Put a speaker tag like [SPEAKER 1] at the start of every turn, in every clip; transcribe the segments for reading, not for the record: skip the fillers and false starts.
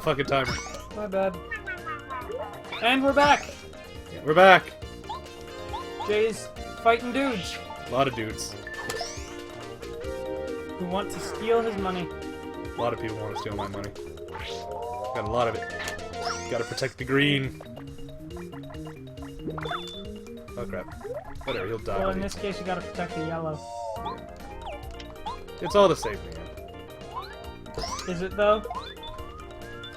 [SPEAKER 1] fucking timer.
[SPEAKER 2] My bad. And we're back!
[SPEAKER 1] Yeah, we're back.
[SPEAKER 2] Jay's fighting dudes.
[SPEAKER 1] A lot of dudes.
[SPEAKER 2] Who want to steal his money.
[SPEAKER 1] A lot of people want to steal my money. Got a lot of it. Gotta protect the green. Oh crap. Whatever, he'll die.
[SPEAKER 2] Well, in this case, you gotta protect the yellow.
[SPEAKER 1] Yeah. It's all the same thing.
[SPEAKER 2] Is it, though?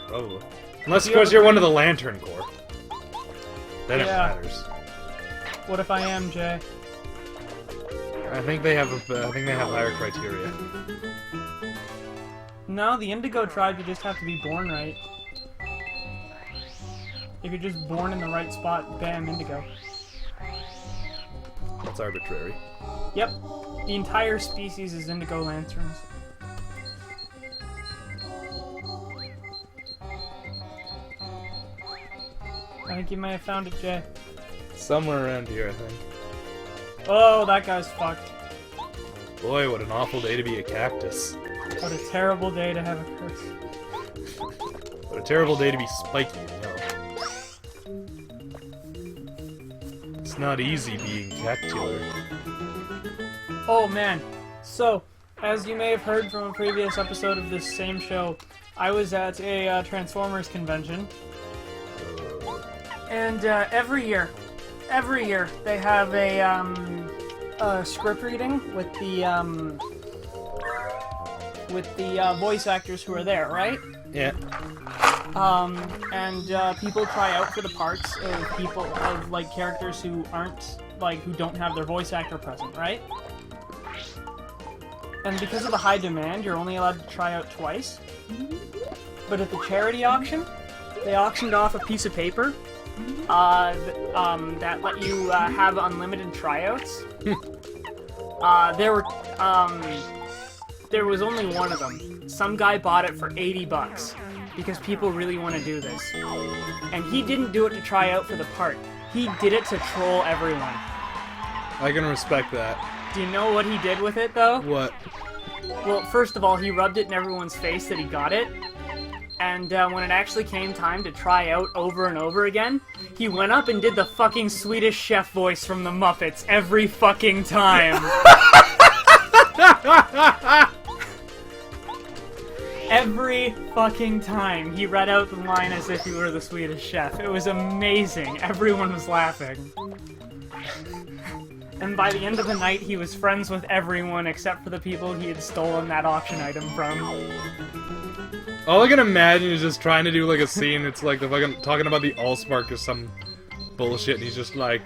[SPEAKER 1] Probably. Unless, of course, you're one of the Lantern Corps. Then it matters.
[SPEAKER 2] What if I am, Jay?
[SPEAKER 1] I think they have higher criteria.
[SPEAKER 2] No, the Indigo tribe, you just have to be born right. If you're just born in the right spot, bam, Indigo.
[SPEAKER 1] That's arbitrary.
[SPEAKER 2] Yep. The entire species is Indigo Lanterns. I think you may have found it, Jay.
[SPEAKER 1] Somewhere around here, I think.
[SPEAKER 2] Oh, that guy's fucked.
[SPEAKER 1] Boy, what an awful day to be a cactus.
[SPEAKER 2] What a terrible day to have a curse.
[SPEAKER 1] What a terrible day to be spiky, you know. It's not easy being cactular.
[SPEAKER 2] Oh man, so, as you may have heard from a previous episode of this same show, I was at a Transformers convention, and every year they have a script reading with the voice actors who are there, right?
[SPEAKER 1] Yeah.
[SPEAKER 2] And people try out for the parts of like characters who aren't who don't have their voice actor present, right? And because of the high demand, you're only allowed to try out twice. But at the charity auction, they auctioned off a piece of paper that let you have unlimited tryouts. There was only one of them. Some guy bought it for $80 because people really want to do this. And he didn't do it to try out for the part. He did it to troll everyone.
[SPEAKER 1] I can respect that.
[SPEAKER 2] Do you know what he did with it, though?
[SPEAKER 1] What?
[SPEAKER 2] Well, first of all, he rubbed it in everyone's face that he got it. And when it actually came time to try out over and over again, he went up and did the fucking Swedish chef voice from the Muppets every fucking time. Every fucking time he read out the line as if he were the Swedish chef. It was amazing. Everyone was laughing. And by the end of the night, he was friends with everyone except for the people he had stolen that auction item from.
[SPEAKER 1] All I can imagine is just trying to do like a scene. It's like the fucking talking about the Allspark or some bullshit, and he's just like,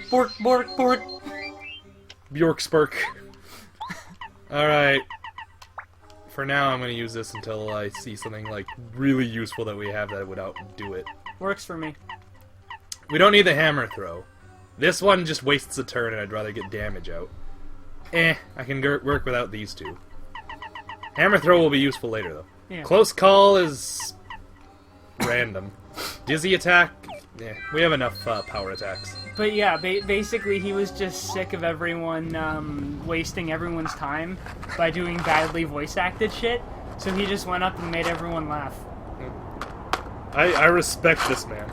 [SPEAKER 2] Bork, bork, bork.
[SPEAKER 1] Bjorkspurk. Alright. For now, I'm gonna use this until I see something like really useful that we have that would outdo it.
[SPEAKER 2] Works for me.
[SPEAKER 1] We don't need the hammer throw. This one just wastes a turn, and I'd rather get damage out. I can work without these two. Hammer throw will be useful later, though.
[SPEAKER 2] Yeah.
[SPEAKER 1] Close call is random. Dizzy attack, we have enough power attacks.
[SPEAKER 2] But yeah, basically he was just sick of everyone wasting everyone's time by doing badly voice-acted shit, so he just went up and made everyone laugh.
[SPEAKER 1] I respect this man.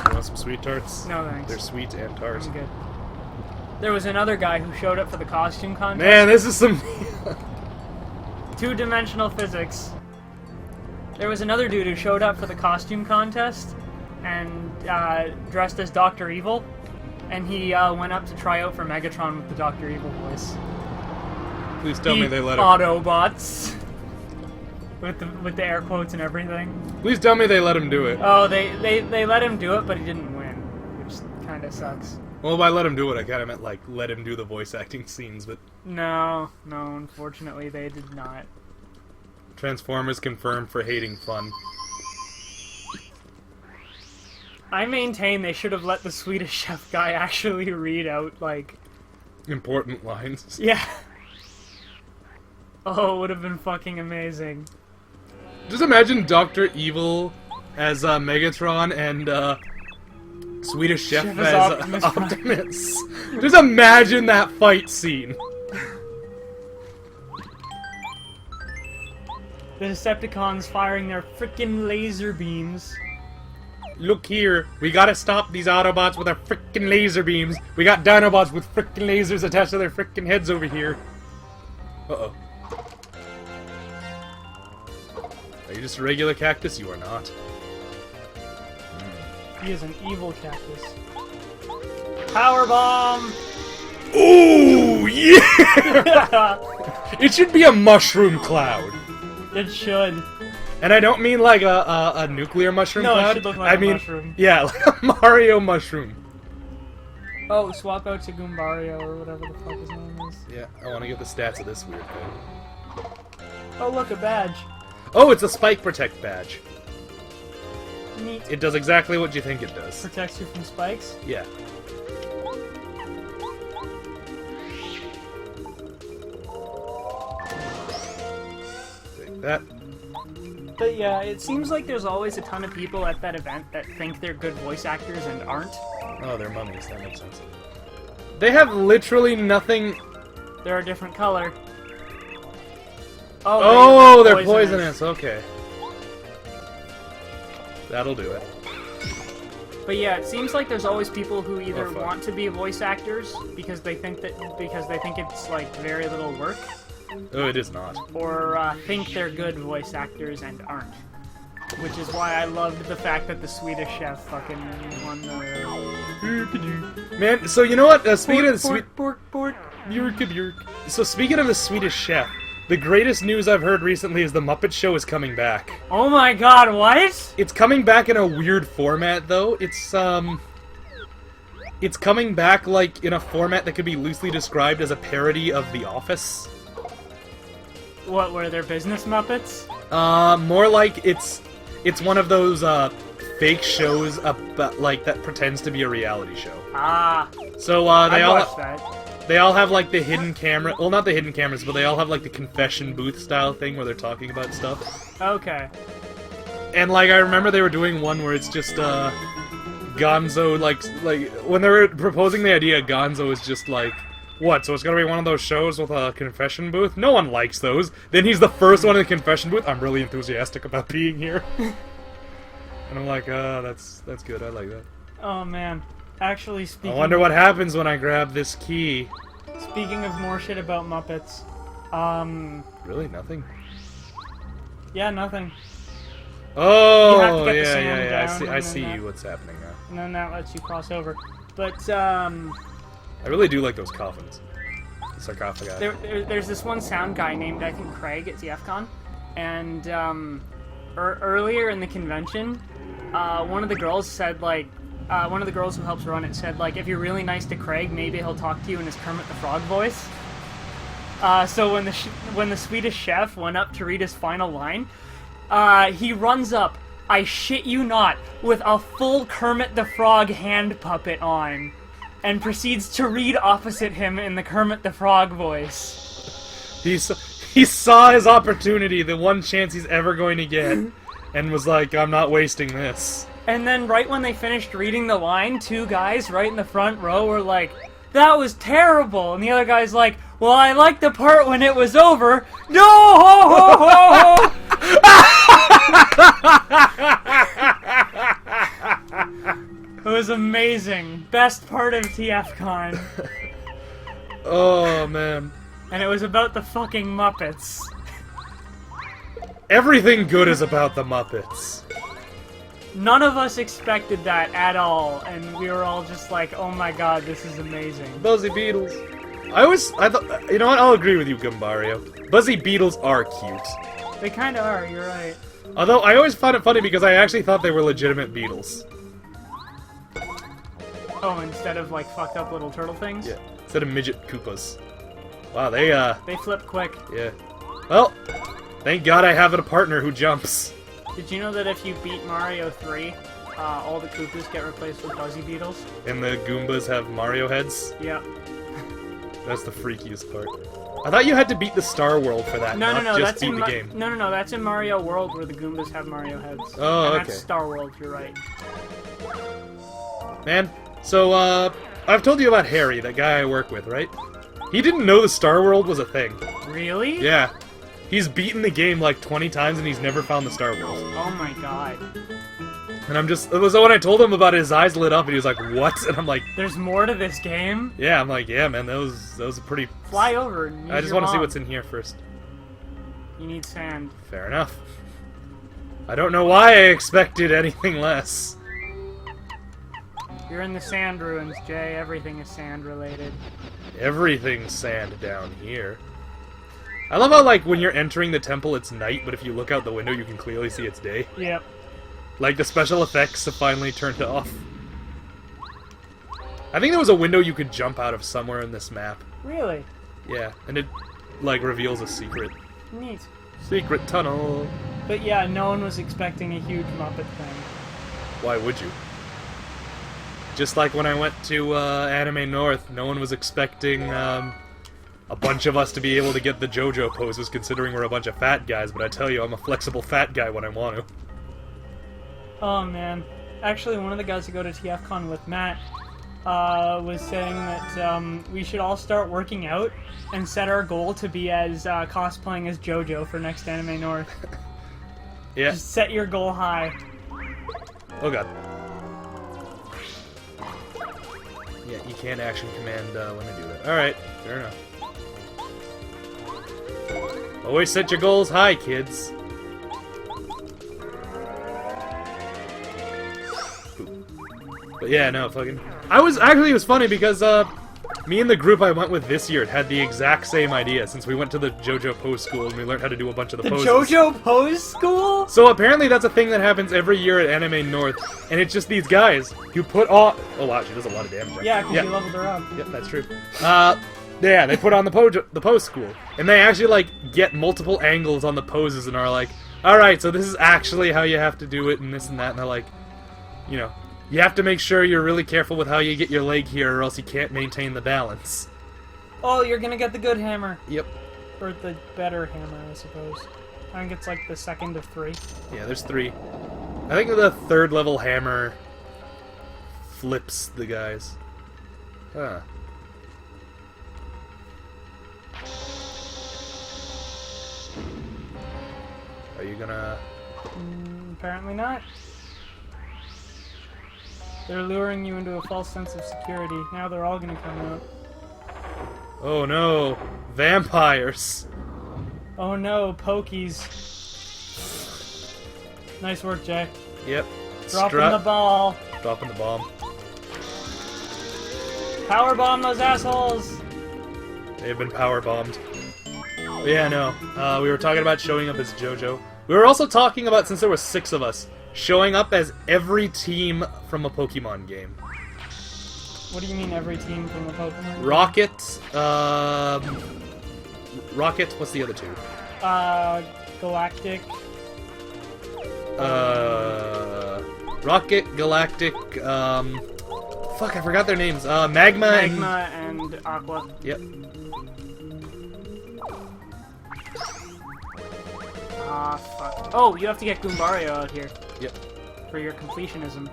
[SPEAKER 1] You want some sweet tarts?
[SPEAKER 2] No, thanks.
[SPEAKER 1] They're sweet and tart.
[SPEAKER 2] I'm good. There was another guy who showed up for the costume contest.
[SPEAKER 1] Man, this is some...
[SPEAKER 2] Two-dimensional physics. There was another dude who showed up for the costume contest and dressed as Dr. Evil, and he went up to try out for Megatron with the Dr. Evil voice.
[SPEAKER 1] Please tell me they let him...
[SPEAKER 2] Autobots. With the air quotes and everything.
[SPEAKER 1] Please tell me they let him do it.
[SPEAKER 2] Oh, they let him do it, but he didn't win, which kind of sucks.
[SPEAKER 1] Well, by let him do it, I kind of meant, like, let him do the voice acting scenes, but...
[SPEAKER 2] No, unfortunately they did not.
[SPEAKER 1] Transformers confirmed for hating fun.
[SPEAKER 2] I maintain they should have let the Swedish chef guy actually read out, like...
[SPEAKER 1] important lines.
[SPEAKER 2] Yeah. Oh, it would have been fucking amazing.
[SPEAKER 1] Just imagine Dr. Evil as Megatron and Swedish Chef as Optimus. Just imagine that fight scene.
[SPEAKER 2] The Decepticons firing their frickin' laser beams.
[SPEAKER 1] Look here, we gotta stop these Autobots with our frickin' laser beams. We got Dinobots with frickin' lasers attached to their frickin' heads over here. Uh-oh. Are you just a regular cactus? You are not.
[SPEAKER 2] He is an evil cactus. Power bomb!
[SPEAKER 1] Ooh, yeah! It should be a mushroom cloud.
[SPEAKER 2] It should.
[SPEAKER 1] And I don't mean like a nuclear mushroom
[SPEAKER 2] No,
[SPEAKER 1] cloud.
[SPEAKER 2] it should look like
[SPEAKER 1] I
[SPEAKER 2] a
[SPEAKER 1] mean,
[SPEAKER 2] mushroom.
[SPEAKER 1] yeah, like a Mario mushroom.
[SPEAKER 2] Oh, swap out to Goombario or whatever the fuck his name is.
[SPEAKER 1] Yeah, I want to get the stats of this weird thing.
[SPEAKER 2] Oh, look, a badge.
[SPEAKER 1] Oh, it's a Spike Protect badge.
[SPEAKER 2] Neat.
[SPEAKER 1] It does exactly what you think it does.
[SPEAKER 2] Protects you from spikes.
[SPEAKER 1] Yeah. Take that.
[SPEAKER 2] But yeah, it seems like there's always a ton of people at that event that think they're good voice actors and aren't.
[SPEAKER 1] Oh, they're mummies. That makes sense. They have literally nothing.
[SPEAKER 2] They're a different color.
[SPEAKER 1] Oh, they're poisonous. Okay. That'll do it.
[SPEAKER 2] But yeah, it seems like there's always people who either
[SPEAKER 1] Oh, fuck.
[SPEAKER 2] want to be voice actors because they think it's like very little work,
[SPEAKER 1] Oh, it is not.
[SPEAKER 2] or think they're good voice actors and aren't. Which is why I loved the fact that the Swedish chef fucking won the...
[SPEAKER 1] Man, so you know what? Speaking of the
[SPEAKER 2] Bork.
[SPEAKER 1] So speaking of the Swedish chef, the greatest news I've heard recently is the Muppet Show is coming back.
[SPEAKER 2] Oh my god, what?
[SPEAKER 1] It's coming back in a weird format, though. It's coming back, like, in a format that could be loosely described as a parody of The Office.
[SPEAKER 2] What, were there business Muppets?
[SPEAKER 1] More like it's one of those, fake shows about, like, that pretends to be a reality show.
[SPEAKER 2] Ah,
[SPEAKER 1] So,
[SPEAKER 2] I watched that.
[SPEAKER 1] they all have, like, the hidden camera... Well, not the hidden cameras, but they all have, like, the confession booth style thing where they're talking about stuff.
[SPEAKER 2] Okay.
[SPEAKER 1] And, like, I remember they were doing one where it's just, Gonzo, like, when they were proposing the idea, Gonzo is just like, what, so it's gonna be one of those shows with a confession booth? No one likes those. Then he's the first one in the confession booth. I'm really enthusiastic about being here. And I'm like, that's good, I like that.
[SPEAKER 2] Oh man. Actually, speaking...
[SPEAKER 1] I wonder what happens when I grab this key.
[SPEAKER 2] Speaking of more shit about Muppets,
[SPEAKER 1] Really? Nothing?
[SPEAKER 2] yeah, nothing.
[SPEAKER 1] Oh,
[SPEAKER 2] You have to get the
[SPEAKER 1] yeah,
[SPEAKER 2] sand
[SPEAKER 1] yeah, yeah.
[SPEAKER 2] down
[SPEAKER 1] I
[SPEAKER 2] and
[SPEAKER 1] see
[SPEAKER 2] then that-
[SPEAKER 1] what's happening now.
[SPEAKER 2] And then that lets you cross over. But,
[SPEAKER 1] I really do like those coffins. The sarcophagi.
[SPEAKER 2] there's this one sound guy named, I think, Craig at TFCon, and, earlier in the convention, one of the girls said, like, one of the girls who helps run it said, like, if you're really nice to Craig, maybe he'll talk to you in his Kermit the Frog voice. So when the Swedish chef went up to read his final line, he runs up, I shit you not, with a full Kermit the Frog hand puppet on, and proceeds to read opposite him in the Kermit the Frog voice.
[SPEAKER 1] He saw his opportunity, the one chance he's ever going to get, and was like, I'm not wasting this.
[SPEAKER 2] And then right when they finished reading the line, two guys right in the front row were like, that was terrible! And the other guy's like, well, I liked the part when it was over. No! Ho, ho, ho, ho! It was amazing. Best part of TFCon.
[SPEAKER 1] Oh, man.
[SPEAKER 2] And it was about the fucking Muppets.
[SPEAKER 1] Everything good is about the Muppets.
[SPEAKER 2] None of us expected that at all, and we were all just like, oh my god, this is amazing.
[SPEAKER 1] Buzzy Beetles. I thought, you know what, I'll agree with you, Gumbario. Buzzy Beetles are cute.
[SPEAKER 2] They kinda are, you're right.
[SPEAKER 1] Although, I always found it funny because I actually thought they were legitimate beetles.
[SPEAKER 2] Oh, instead of like fucked up little turtle things?
[SPEAKER 1] Yeah. Instead of midget Koopas. Wow, they,
[SPEAKER 2] They flip quick.
[SPEAKER 1] yeah. Well, thank God I have a partner who jumps.
[SPEAKER 2] Did you know that if you beat Mario 3, all the Koopas get replaced with Buzzy Beetles?
[SPEAKER 1] And the Goombas have Mario heads?
[SPEAKER 2] Yep.
[SPEAKER 1] That's the freakiest part. I thought you had to beat the Star World for that,
[SPEAKER 2] No,
[SPEAKER 1] not
[SPEAKER 2] no, no,
[SPEAKER 1] just
[SPEAKER 2] that's
[SPEAKER 1] beat
[SPEAKER 2] in
[SPEAKER 1] the game.
[SPEAKER 2] No, that's in Mario World where the Goombas have Mario heads.
[SPEAKER 1] Oh,
[SPEAKER 2] and
[SPEAKER 1] okay.
[SPEAKER 2] that's Star World, you're right.
[SPEAKER 1] Man, so, I've told you about Harry, that guy I work with, right? He didn't know the Star World was a thing.
[SPEAKER 2] Really?
[SPEAKER 1] Yeah. He's beaten the game like 20 times and he's never found the Star Wars.
[SPEAKER 2] Oh my god.
[SPEAKER 1] And I'm just... So when I told him about it, his eyes lit up and he was like, what? And I'm like...
[SPEAKER 2] There's more to this game?
[SPEAKER 1] Yeah, I'm like, yeah, man, that was a pretty...
[SPEAKER 2] Fly over and use
[SPEAKER 1] I just
[SPEAKER 2] your
[SPEAKER 1] want to see
[SPEAKER 2] mom.
[SPEAKER 1] what's in here first.
[SPEAKER 2] You need sand.
[SPEAKER 1] Fair enough. I don't know why I expected anything less.
[SPEAKER 2] You're in the sand ruins, Jay. Everything is sand related.
[SPEAKER 1] Everything's sand down here. I love how, like, when you're entering the temple, it's night, but if you look out the window, you can clearly see it's day.
[SPEAKER 2] Yep.
[SPEAKER 1] Like, the special effects have finally turned off. I think there was a window you could jump out of somewhere in this map.
[SPEAKER 2] Really?
[SPEAKER 1] Yeah, and it, like, reveals a secret.
[SPEAKER 2] Neat.
[SPEAKER 1] Secret tunnel.
[SPEAKER 2] But yeah, no one was expecting a huge Muppet thing.
[SPEAKER 1] Why would you? Just like when I went to Anime North, no one was expecting a bunch of us to be able to get the JoJo poses, considering we're a bunch of fat guys, but I tell you, I'm a flexible fat guy when I want to.
[SPEAKER 2] Oh man. Actually, one of the guys who go to TFCon with Matt was saying that we should all start working out and set our goal to be as cosplaying as JoJo for next Anime North.
[SPEAKER 1] Yeah.
[SPEAKER 2] Just set your goal high.
[SPEAKER 1] Oh god. Yeah, you can't action command when they do that. Alright, fair enough. Always set your goals high, kids. But yeah, no, fucking... Actually, it was funny because, me and the group I went with this year had the exact same idea, since we went to the JoJo pose school and we learned how to do a bunch of the poses.
[SPEAKER 2] JoJo pose school?
[SPEAKER 1] So apparently that's a thing that happens every year at Anime North, and it's just these guys who put on... Oh wow, she does a lot of damage.
[SPEAKER 2] Yeah, because you leveled her up.
[SPEAKER 1] Yep, that's true. Yeah, they put on the pose school, and they actually, like, get multiple angles on the poses and are like, alright, so this is actually how you have to do it, and this and that, and they're like, you know, you have to make sure you're really careful with how you get your leg here, or else you can't maintain the balance.
[SPEAKER 2] Oh, you're gonna get the good hammer.
[SPEAKER 1] Yep.
[SPEAKER 2] Or the better hammer, I suppose. I think it's like the second of 3.
[SPEAKER 1] Yeah, there's 3. I think the 3rd level hammer flips the guys. Huh. Are you gonna...
[SPEAKER 2] Apparently not. They're luring you into a false sense of security. Now they're all gonna come out.
[SPEAKER 1] Oh no! Vampires!
[SPEAKER 2] Oh no, pokies. Nice work, Jay.
[SPEAKER 1] Yep.
[SPEAKER 2] Dropping the ball.
[SPEAKER 1] Dropping the bomb.
[SPEAKER 2] Power bomb those assholes!
[SPEAKER 1] They've been power bombed. But yeah, no. We were talking about showing up as JoJo. We were also talking about, since there were 6 of us, showing up as every team from a Pokemon game.
[SPEAKER 2] What do you mean every team from a Pokemon?
[SPEAKER 1] Rocket, Rocket, what's the other 2?
[SPEAKER 2] Galactic.
[SPEAKER 1] Rocket, Galactic, fuck, I forgot their names. Magma
[SPEAKER 2] and Aqua.
[SPEAKER 1] Yep.
[SPEAKER 2] Ah, fuck. Oh, you have to get Goombario out here.
[SPEAKER 1] Yep.
[SPEAKER 2] For your completionism.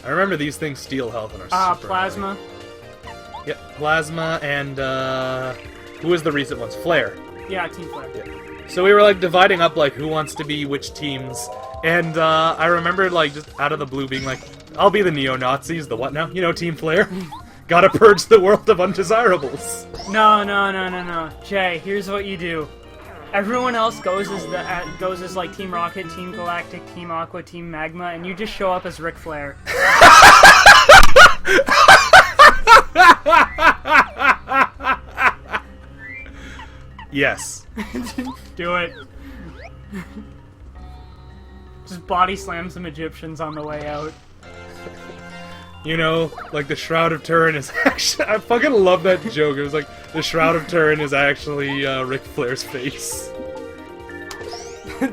[SPEAKER 1] I remember these things steal health and are super
[SPEAKER 2] Plasma.
[SPEAKER 1] annoying. Yep, Plasma and, who was the recent ones? Flare.
[SPEAKER 2] Yeah, Team Flare.
[SPEAKER 1] Yeah. So we were, like, dividing up, like, who wants to be which teams. And, I remember, like, just out of the blue being like, I'll be the neo-Nazis, the what now? You know, Team Flare. Gotta purge the world of undesirables.
[SPEAKER 2] No. Jay, here's what you do. Everyone else goes as like Team Rocket, Team Galactic, Team Aqua, Team Magma, and you just show up as Ric Flair.
[SPEAKER 1] Yes.
[SPEAKER 2] Do it. Just body slam some Egyptians on the way out.
[SPEAKER 1] You know, like the Shroud of Turin is actually... I fucking love that joke. It was like, the Shroud of Turin is actually Ric Flair's face.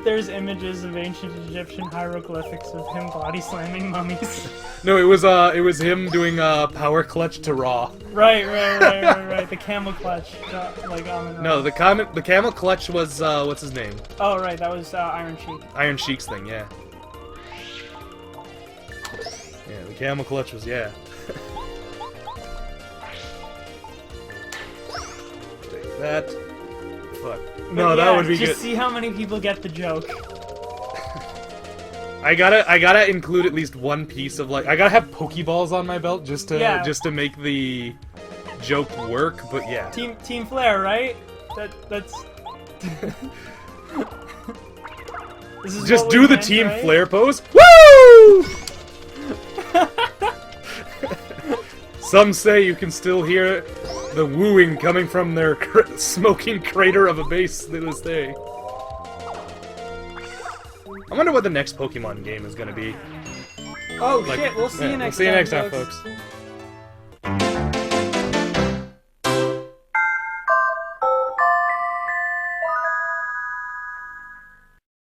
[SPEAKER 2] There's images of ancient Egyptian hieroglyphics of him body slamming mummies.
[SPEAKER 1] No, it was him doing power clutch to Raw.
[SPEAKER 2] Right. The camel clutch, like on the...
[SPEAKER 1] No, the camel clutch was what's his name?
[SPEAKER 2] Oh right, that was Iron Sheik.
[SPEAKER 1] Iron Sheik's thing, yeah. Yeah, the camel clutch was, yeah. that. Fuck.
[SPEAKER 2] But
[SPEAKER 1] No,
[SPEAKER 2] yeah,
[SPEAKER 1] that would be
[SPEAKER 2] just
[SPEAKER 1] good.
[SPEAKER 2] see how many people get the joke.
[SPEAKER 1] I gotta include at least one piece of like I gotta have Pokeballs on my belt just to make the joke work. But yeah,
[SPEAKER 2] Team Flare, right? That's. This is
[SPEAKER 1] just
[SPEAKER 2] what
[SPEAKER 1] do
[SPEAKER 2] we
[SPEAKER 1] the
[SPEAKER 2] meant,
[SPEAKER 1] Team
[SPEAKER 2] right?
[SPEAKER 1] Flare pose. Woo! Some say you can still hear the wooing coming from their smoking crater of a base to this day. I wonder what the next Pokemon game is gonna be.
[SPEAKER 2] Oh
[SPEAKER 1] Like,
[SPEAKER 2] shit! We'll see you next time.
[SPEAKER 1] We'll see you next time, folks.